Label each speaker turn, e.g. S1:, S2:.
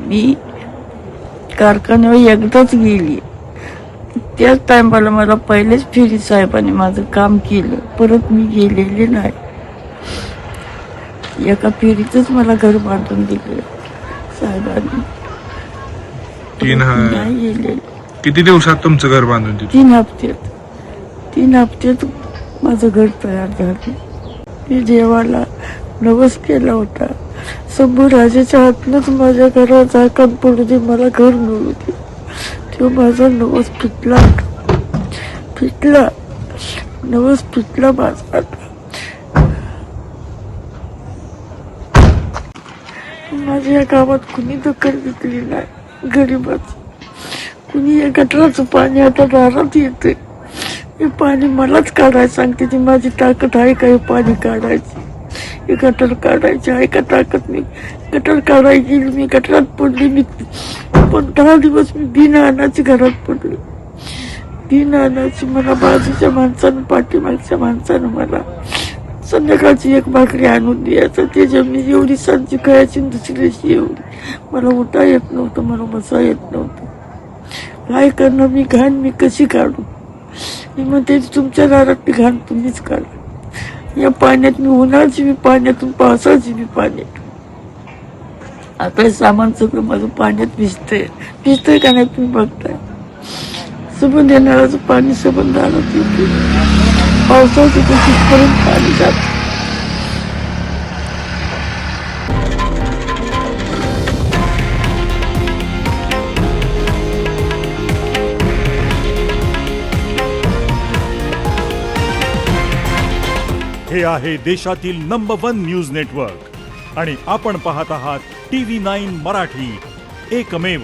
S1: मी कारखान्यावर एकदाच गेली, त्याच टायमाला मला पहिलेच फेरी साहेबांनी माझं काम केलं, परत मी गेलेले नाही. एका फेरीतच मला घर बांधून दिलं साहेबांनी. नाही गेले.
S2: किती दिवसात तुमचं घर बांधून दिलं?
S1: 3 हप्त्यात माझं घर तयार झालं. मी देवाला नवस केला होता, शंभू राजाच्या हातनंच माझ्या घरात झाकण पडू दे, मला घर मिळू दे. तो माझा नवस फिटला, नवस फिटला माझा. माझ्या या गावात कुणी दखल घेतली नाही. गरीबाच कुणी या गटराचं पाणी आता दारात येते, हे पाणी मलाच काढायला सांगते. ती माझी ताकद आहे का हे पाणी काढायची, हे गटर काढायची आहे का ताकद? मी गटर काढायला गेली, मी गटरात पडली. मी 15 दिवस मी बिना अन्नाची घरात पडली, बिना अन्नाची. मला बाजूच्या माणसानं, पाठीमागच्या माणसानं मला संध्याकाळची 1 भाकरी आणून द्यायचं. त्याच्या मी एवढी सांजी खायची, दुसऱ्याची एवढी. मला उठा येत नव्हतं, मला बसा येत नव्हतं. काय करणार मी? घाण मी कशी काढू? मी म्हणते तुमच्या दारातली घाण तुम्हीच काढा. या पाण्यात मी उन्हाळची मी पाण्यातून, पावसाची मी पाण्यात. आता हे सामान सगळं माझं पाण्यात भिजतंय का नाही तुम्ही बघताय. सबंध येणाराचं पाणी सबंध दारात येते, पावसाचं तिथपर्यंत पाणी जात.
S3: हे आहे देशातील नंबर 1 न्यूज नेटवर्क आणि आपण पाहत आहात TV9 मराठी, एकमेव.